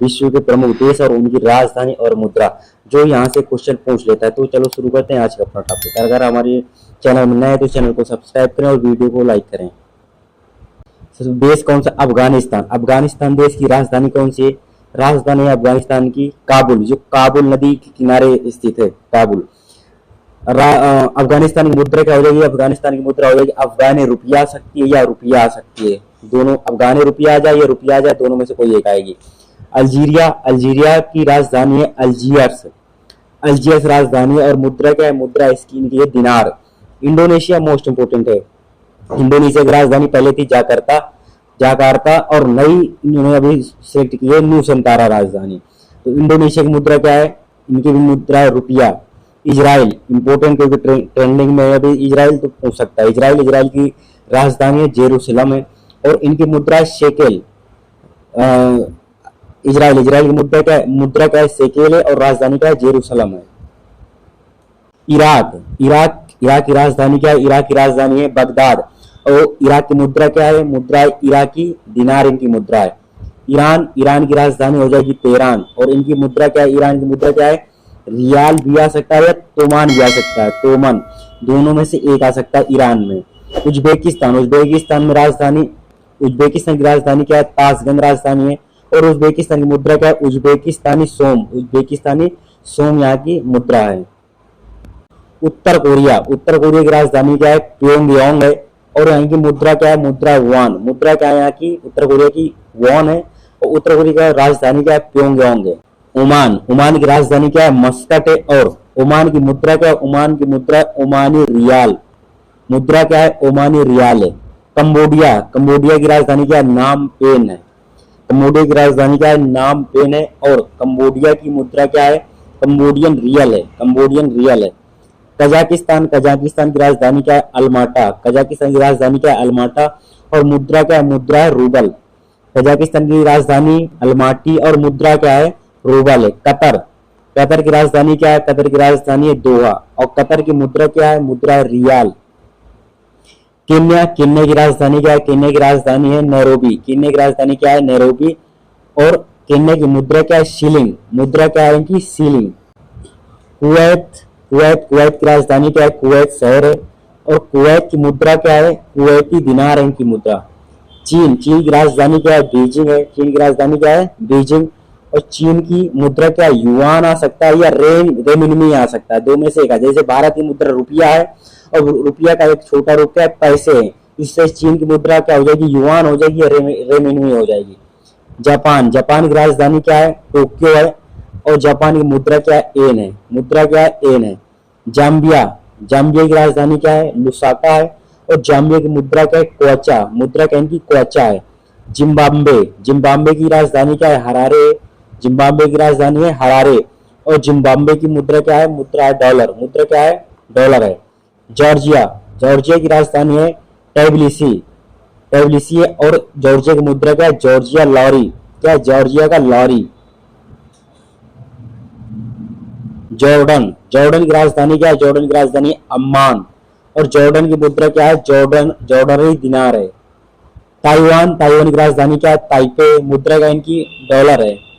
विश्व के प्रमुख देश और उनकी राजधानी और मुद्रा, जो यहाँ से क्वेश्चन पूछ लेता है। तो चलो शुरू करते हैं आज का अपना टॉपिक। अगर हमारे चैनल में नए हैं तो चैनल को सब्सक्राइब करें और वीडियो को लाइक करें। देश कौन सा? अफगानिस्तान। अफगानिस्तान देश की राजधानी कौन सी है? राजधानी है अफगानिस्तान की काबुल, जो काबुल नदी के किनारे स्थित है काबुल। अफगानिस्तान की मुद्रा क्या हो जाएगी? अफगानिस्तान की मुद्रा हो जाएगी अफगानी रुपया आ सकती है या रुपया आ सकती है, दोनों। अफगानी रुपया आ जाए या रुपया आ जाए, दोनों में से कोई एक आएगी। अल्जीरिया। अल्जीरिया की राजधानी है अल्जियर्स। अल्जियर्स राजधानी है और मुद्रा क्या है? मुद्रा इसकी है दिनार। इंडोनेशिया मोस्ट इंपोर्टेंट है। इंडोनेशिया की राजधानी पहले थी जाकार्ता, जाकार्ता, और नई इन्होंने अभी सेलेक्ट की है न्यूसेंटारा राजधानी। तो इंडोनेशिया की मुद्रा क्या है? इनकी भी मुद्रा है रुपया। इजराइल इंपोर्टेंट, क्योंकि ट्रेंडिंग में अभी इजराइल तो पूछ सकता है। इजराइल की राजधानी है जेरूसलम है और इनकी मुद्रा है शेकेल। इजराइल की मुद्रा क्या है? शेकेल है और राजधानी क्या है? जेरूसलम है। इराक की राजधानी क्या है? इराक की राजधानी है बगदाद और इराक की मुद्रा क्या है? मुद्रा है इराकी दिनार, इनकी मुद्रा है। ईरान की राजधानी हो जाएगी तेहरान और इनकी मुद्रा क्या है? ईरान की मुद्रा क्या है? रियाल भी आ सकता है या तोमान भी आ सकता है, तोमन, दोनों में से एक आ सकता है ईरान में। उज्बेकिस्तान की राजधानी क्या है? ताशकंद राजधानी है और उज्बेकिस्तान की मुद्रा क्या है? उज्बेकिस्तानी सोम यहाँ की मुद्रा है। उत्तर कोरिया की राजधानी क्या है? प्योंगयांग है और यहाँ की मुद्रा क्या है? मुद्रा वॉन। मुद्रा क्या है यहाँ की? उत्तर कोरिया की वॉन है और उत्तर कोरिया की राजधानी क्या है? प्योंगयांग है। ओमान की राजधानी क्या है? मस्कट है और ओमान की मुद्रा क्या है? ओमान की मुद्रा ओमानी रियाल। मुद्रा क्या है? ओमानी रियाल है। कंबोडिया की राजधानी क्या है? नाम पेन है। कंबोडिया की राजधानी क्या है? नाम पेन है और कंबोडिया की मुद्रा क्या है? कंबोडियन रियल है। कजाकिस्तान की राजधानी क्या है? अल्माटा और मुद्रा क्या है? मुद्रा है रूबल। कजाकिस्तान की राजधानी अलमाटी और मुद्रा क्या है? रूबल है। कतर की राजधानी क्या है? कतर की राजधानी है दोहा और कतर की मुद्रा क्या है? मुद्रा है रियाल। केन्या की राजधानी क्या है? केन्या की राजधानी है नैरोबी। केन्या की राजधानी क्या है? नैरोबी और केन्या की मुद्रा क्या है? शिलिंग। मुद्रा क्या है इनकी? शिलिंग। कुवैत की राजधानी क्या है? कुवैत शहर है और कुवैत की मुद्रा क्या है? कुवैती दिनार है इनकी मुद्रा। चीन की राजधानी क्या है? बीजिंग है। चीन की राजधानी क्या है? बीजिंग और चीन की मुद्रा क्या है? युआन आ सकता है या रेमिनमी आ सकता है, दो में से एक है। जैसे भारत की मुद्रा रुपया है और रुपया का एक छोटा रूप क्या है? पैसे है। इससे चीन की मुद्रा क्या हो जाएगी? युआन हो जाएगी या रेमिनमी हो जाएगी। जापान की राजधानी क्या है? टोक्यो है और जापान की मुद्रा क्या है? येन है। मुद्रा क्या है? येन है। जाम्बिया की राजधानी क्या है? लुसाका है और जाम्बिया की मुद्रा क्या है? क्वाचा। मुद्रा क्या इनकी? क्वाचा है। जिम्बाब्वे की राजधानी क्या है? हरारे। जिम्बाब्वे की राजधानी है हरारे और जिम्बाब्वे की मुद्रा क्या है? मुद्रा है डॉलर। मुद्रा क्या है? डॉलर है। जॉर्जिया की राजधानी है टबिलिसी है और जॉर्जिया की मुद्रा क्या है? Georgia lari. क्या है? जॉर्जिया का लॉरी। जॉर्डन की राजधानी क्या है? जॉर्डन की राजधानी अम्मान और जॉर्डन की मुद्रा क्या है? जॉर्डनी दिनार है। ताइवान की राजधानी क्या है? ताइपे। मुद्रा क्या इनकी? डॉलर है।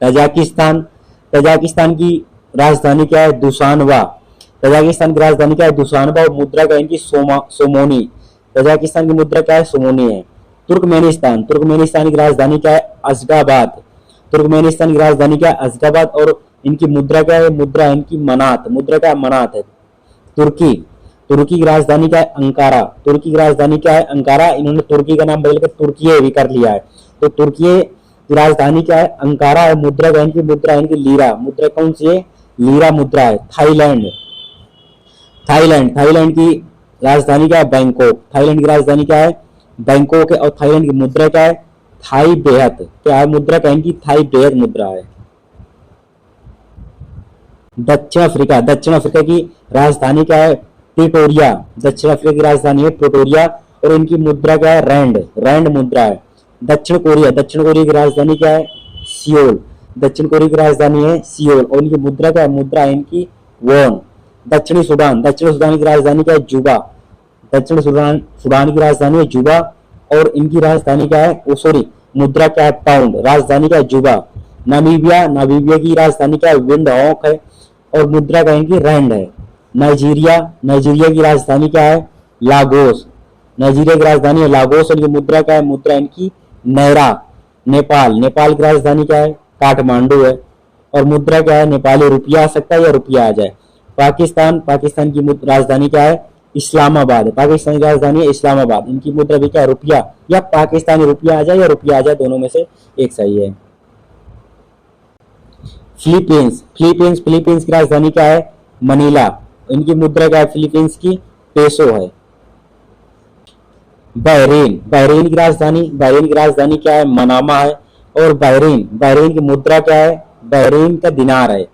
कजाकिस्तान की राजधानी क्या है? दुशानबा। कजाकिस्तान की राजधानी क्या है? दुशानबा और मुद्रा क्या इनकी? सोमोनी। कजाकिस्तान की मुद्रा क्या है? सोमोनी है। तुर्कमेनिस्तान की राजधानी क्या है? अशगाबाद। तुर्कमेनिस्तान की राजधानी क्या है? अशगाबाद और इनकी मुद्रा क्या है? मुद्रा इनकी मनात। मुद्रा क्या? मनात है। तुर्की की राजधानी क्या है? अंकारा। तुर्की की राजधानी क्या है? अंकारा। इन्होंने तुर्की का नाम बदलकर तुर्की भी कर लिया है। तो तुर्की की राजधानी क्या है? अंकारा है। मुद्रा क्या इनकी? मुद्रा इनकी लीरा। मुद्रा कौन सी है? लीरा मुद्रा है। थाईलैंड की राजधानी क्या है? बैंकॉक। थाईलैंड की राजधानी क्या है? बैंकॉक है और थाईलैंड की मुद्रा क्या है? थाई बेहत। क्या है मुद्रा? क्या इनकी? थाई बेहत मुद्रा है। दक्षिण अफ्रीका की राजधानी क्या है? प्रिटोरिया। दक्षिण अफ्रीका की राजधानी है प्रिटोरिया और इनकी मुद्रा क्या है? रैंड मुद्रा है। दक्षिण कोरिया की राजधानी क्या है? सियोल। दक्षिण कोरिया की राजधानी है सियोल और इनकी मुद्रा क्या है? मुद्रा है इनकी वॉन। दक्षिणी सूडान की राजधानी क्या है? जुबा। दक्षिण सूडान की राजधानी है जुबा और इनकी राजधानी क्या है? सॉरी, मुद्रा क्या है पाउंड, राजधानी क्या है जुबा। नामीबिया, नामीबिया की राजधानी क्या है विंड हॉक है और मुद्रा क्या है इनकी रैंड है। नाइजीरिया, नाइजीरिया की राजधानी क्या है लागोस, नाइजीरिया की राजधानी है लागोस और इनकी मुद्रा क्या है, मुद्रा इनकी नैरा। नेपाल, नेपाल की राजधानी क्या है काठमांडू है और मुद्रा क्या है नेपाली रुपया आ सकता है या रुपया आ जाए। पाकिस्तान, पाकिस्तान की राजधानी क्या है इस्लामाबाद है, पाकिस्तान की राजधानी है इस्लामाबाद, इनकी मुद्रा भी क्या है रुपया या पाकिस्तानी रुपया आ जाए या रुपया आ जाए, दोनों में से एक सही है। फिलीपींस, फिलीपींस, फिलीपींस की राजधानी क्या है मनीला, इनकी मुद्रा क्या है फिलीपींस की पेसो है। बहरीन, बहरीन की राजधानी, बहरीन की राजधानी क्या है मनामा है और बहरीन, बहरीन की मुद्रा क्या है बहरीन का दिनार है।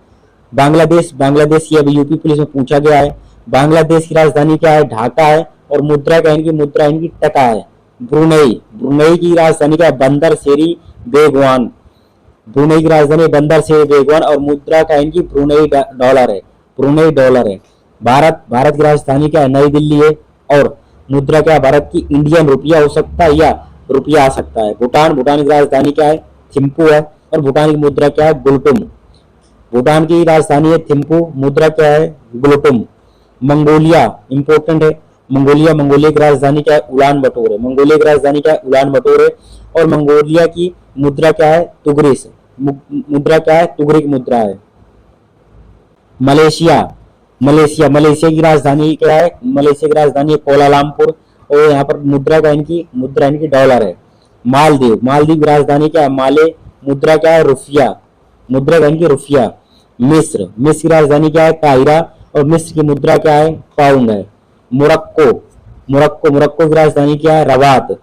बांग्लादेश, बांग्लादेश ये अभी यूपी पुलिस में पूछा गया है, बांग्लादेश की राजधानी क्या है ढाका है और मुद्रा क्या है इनकी, मुद्रा इनकी टका है। ब्रुनई, ब्रुनई की राजधानी क्या है बंदर शेरी बेगवान, ब्रुनई की राजधानी बंदर शेरी बेगवान और मुद्रा क्या है इनकी ब्रुनई डॉलर है, ब्रुनई डॉलर है। भारत, भारत की राजधानी क्या है नई दिल्ली है और मुद्रा क्या भारत की इंडियन रुपया हो सकता है या रुपया आ सकता है। भूटान, भूटान की राजधानी क्या है थिम्पू है और भूटान की मुद्रा क्या है गुलटुम, भूटान की राजधानी है थिम्पू, मुद्रा क्या है गुलटुम। मंगोलिया इंपोर्टेंट है, मंगोलिया, मंगोलिया की राजधानी क्या है उलान बटोर है, मंगोलिया की राजधानी क्या है उलान बटोर है और मंगोलिया की मुद्रा क्या है तुगरिस, मुद्रा क्या है तुगरिक मुद्रा है। मलेशिया, मलेशिया, मलेशिया की राजधानी क्या है, मलेशिया की राजधानी है कोलालमपुर और यहाँ पर मुद्रा क्या इनकी, मुद्रा इनकी डॉलर है। मालदीव, मालदीव की राजधानी क्या है माले, मुद्रा क्या है रुपया, मुद्रा क्या इनकी रुपया। मिस्र, मिस्र की राजधानी क्या है काहिरा और मिस्र की मुद्रा क्या है पाउंड है। मोरक्को, मोरक्को, मोरक्को की राजधानी क्या है रबात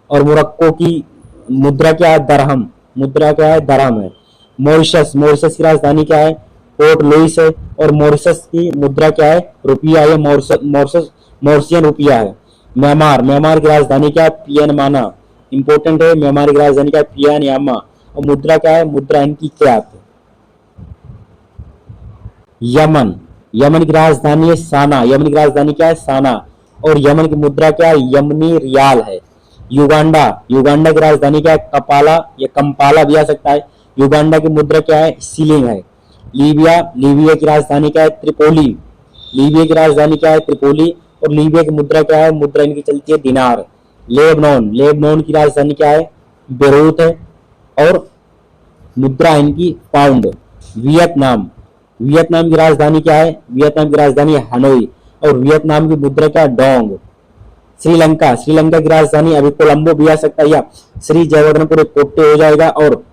और मोरक्को की मुद्रा क्या है दरहम, मुद्रा क्या है दरहम है। मॉरिशस, मॉरिशस की राजधानी क्या है पोर्ट लुइस है और मॉरिशस की मुद्रा क्या है रुपया है, मॉरिशस, मॉरिशस मॉरिशियन रुपया है। म्यांमार, म्यांमार की राजधानी क्या है पियनमाना, इंपोर्टेंट है, म्यांमार की राजधानी क्या है पियानयामा और मुद्रा क्या है, मुद्रा इनकी क्यात। यमन, यमन की राजधानी है साना, यमन की राजधानी क्या है साना और यमन की मुद्रा क्या है यमनी रियाल है। युगांडा, युगांडा की राजधानी क्या है कपाला या कंपाला भी आ सकता है, युगांडा की मुद्रा क्या है सीलिंग है। लीबिया, लीबिया की राजधानी क्या है त्रिपोली, लीबिया की राजधानी क्या है त्रिपोली और लीबिया की मुद्रा क्या है, मुद्रा इनकी चलती है दिनार। लेबनान, लेबनान की राजधानी क्या है बेरूत है और मुद्रा इनकी पाउंड। वियतनाम, वियतनाम की राजधानी क्या है, वियतनाम की राजधानी है हनोई और वियतनाम की मुद्रा क्या है डोंग। श्रीलंका, श्रीलंका की राजधानी अभी कोलंबो भी आ सकता है या श्री जयवर्धनपुर कोट्टे हो जाएगा और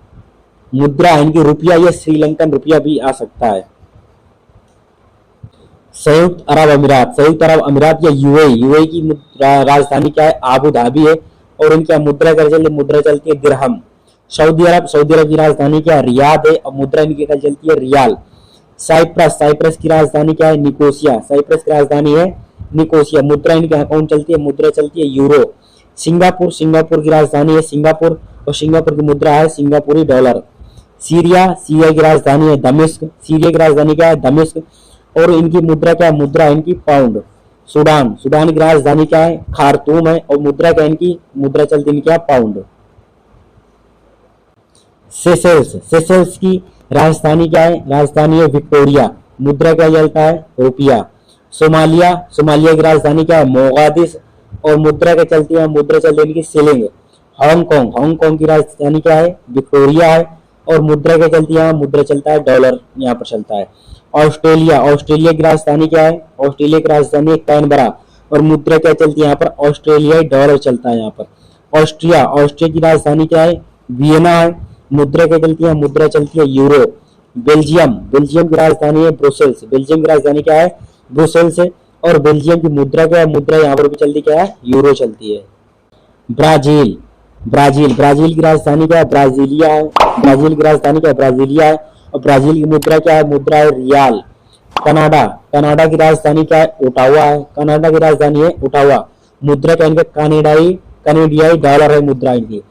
मुद्रा इनकी रुपया या श्रीलंकन रुपया भी आ सकता है। संयुक्त अरब अमीरात, संयुक्त अरब अमीरात या यूएई, यूएई की राजधानी क्या है आबू धाबी है और इनकी मुद्रा मुद्रा चलती है दिरहम। सऊदी अरब, सऊदी अरब की राजधानी क्या है रियाद है और मुद्रा इनकी क्या चलती है रियाल। साइप्रस, साइप्रस की राजधानी क्या है निकोसिया, साइप्रस की राजधानी है निकोसिया, मुद्रा इनकी यहाँ कौन चलती है, मुद्रा चलती है यूरो। सिंगापुर, सिंगापुर की राजधानी है सिंगापुर और सिंगापुर की मुद्रा है सिंगापुरी डॉलर। सीरिया, सीरिया की राजधानी है दमिश्क, सीरिया की राजधानी क्या है दमिश्क और इनकी मुद्रा क्या है, मुद्रा इनकी पाउंड। सूडान, सूडान की राजधानी क्या है खार्तूम है और मुद्रा क्या इनकी, मुद्रा चलती इनकी क्या पाउंड। सेशेल्स, सेशेल्स की राजधानी क्या है, राजधानी है विक्टोरिया, मुद्रा क्या चलता है रुपया। सोमालिया, सोमालिया की राजधानी क्या है मोगादिश और मुद्रा क्या चलती है, मुद्रा चलती है इनकी शिलिंग। हांगकांग, हांगकांग की राजधानी क्या है विक्टोरिया है और मुद्रा क्या चलती है, मुद्रा चलता है डॉलर यहाँ पर चलता है। ऑस्ट्रेलिया, ऑस्ट्रेलिया की राजधानी क्या है, ऑस्ट्रेलिया की राजधानी है कैनबरा और मुद्रा क्या चलती है यहाँ पर ऑस्ट्रेलियाई डॉलर चलता है यहाँ पर। ऑस्ट्रिया, ऑस्ट्रिया की राजधानी क्या है वियना है, मुद्रा क्या चलती है, मुद्रा चलती है यूरो। बेल्जियम, बेल्जियम की राजधानी है ब्रुसेल्स, बेल्जियम की राजधानी क्या है ब्रुसेल्स है और बेल्जियम की मुद्रा क्या है, मुद्रा यहाँ पर भी चलती क्या है यूरो चलती है। ब्राजील, ब्राजील, ब्राजील की राजधानी क्या है ब्राजीलिया है, ब्राजील की राजधानी क्या है ब्राजीलिया है और ब्राजील की मुद्रा क्या है, मुद्रा है रियाल। कनाडा, कनाडा की राजधानी क्या है ओटावा है, कनाडा की राजधानी है ओटावा, मुद्रा क्या इनका कनाडाई, कनेडियाई डॉलर है मुद्रा इनकी।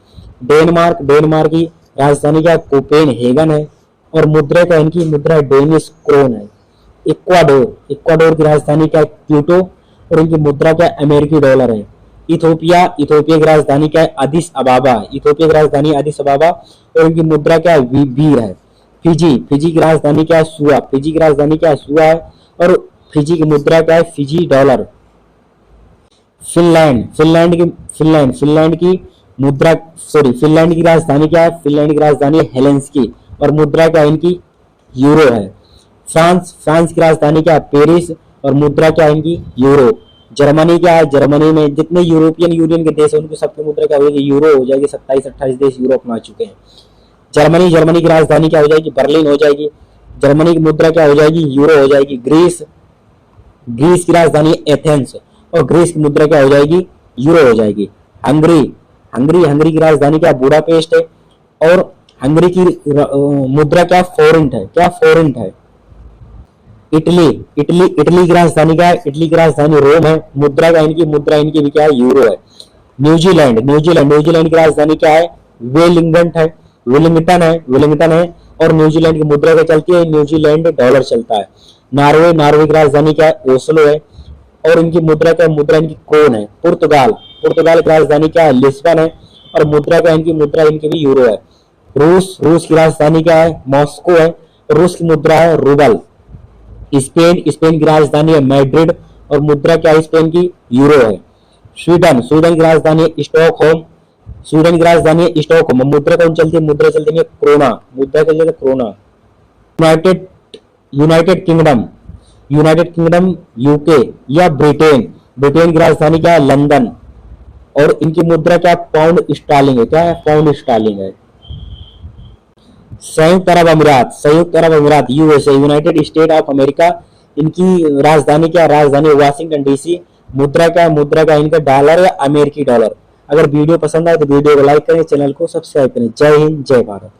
डेनमार्क, डेनमार्क की राजधानी क्या है कोपेनहेगन है और मुद्रा क्या इनकी, मुद्रा डेनिश क्रोन है। इक्वाडोर, इक्वाडोर की राजधानी क्या है क्यूटो और इनकी मुद्रा क्या अमेरिकी डॉलर है। इथोपिया, इथोपिया की राजधानी क्या है? अदिस अबाबा। इथोपिया की राजधानी अदिस अबाबा और इनकी मुद्रा क्या है? बीर है। फिजी, फिजी की राजधानी क्या है? सुआ। फिजी की राजधानी क्या है? सुआ है और फिजी की मुद्रा क्या है? Fiji dollar. फिनलैंड, फिनलैंड की मुद्रा, सॉरी, फिनलैंड की राजधानी क्या है? फिनलैंड की राजधानी हेलेंस्की और मुद्रा क्या है इनकी? यूरो है। फ्रांस, फ्रांस की राजधानी क्या है? पेरिस और मुद्रा क्या है इनकी? यूरो। जर्मनी क्या है? जर्मनी में जितने यूरोपियन यूनियन के देश हैं उनकी सबकी मुद्रा क्या हो जाएगी? यूरो हो जाएगी। 27-28 देश यूरो अपना चुके हैं। जर्मनी, जर्मनी की राजधानी क्या हो जाएगी? बर्लिन हो जाएगी। जर्मनी की मुद्रा क्या हो जाएगी? यूरो हो जाएगी। ग्रीस, ग्रीस की राजधानी एथेंस और ग्रीस की मुद्रा क्या हो जाएगी? यूरो हो जाएगी। हंगरी, हंगरी की राजधानी क्या? बुडापेस्ट है और हंगरी की मुद्रा क्या? फोरेंट है। क्या? फोरेंट है। इटली, इटली की राजधानी क्या है? इटली की राजधानी रोम है। मुद्रा क्या इनकी? मुद्रा इनकी भी क्या है? यूरो है। न्यूजीलैंड, न्यूजीलैंड की राजधानी क्या है? वेलिंगटन है और न्यूजीलैंड की मुद्रा क्या चलती है? न्यूजीलैंड डॉलर चलता है। नॉर्वे, नॉर्वे की राजधानी क्या है? ओस्लो है और इनकी मुद्रा क्या? मुद्रा इनकी क्रोन है। पुर्तगाल, पुर्तगाल की राजधानी क्या है? लिस्बन है और मुद्रा क्या इनकी? मुद्रा इनकी भी यूरो है। रूस, रूस की राजधानी क्या है? मॉस्को है और रूस की मुद्रा है रूबल। स्पेन, स्पेन की राजधानी है मैड्रिड और मुद्रा क्या है स्पेन की? यूरो है। स्वीडन, स्वीडन की राजधानी है स्टॉकहोम, स्वीडन की राजधानी है स्टॉकहोम। मुद्रा कौन चलती है? मुद्रा चलती है क्रोना, मुद्रा चलती है krona. United, United Kingdom, UK या ब्रिटेन, ब्रिटेन की राजधानी क्या है? लंदन और इनकी मुद्रा क्या? पाउंड स्टार्लिंग है। क्या है? पाउंड स्टार्लिंग है। संयुक्त अरब अमीरात, USA, United state of America, इनकी राजधानी क्या? राजधानी वाशिंगटन डीसी। मुद्रा क्या? मुद्रा का इनका डॉलर या अमेरिकी डॉलर। अगर वीडियो पसंद आए तो वीडियो को लाइक करें, चैनल को सब्सक्राइब करें। जय हिंद, जय भारत।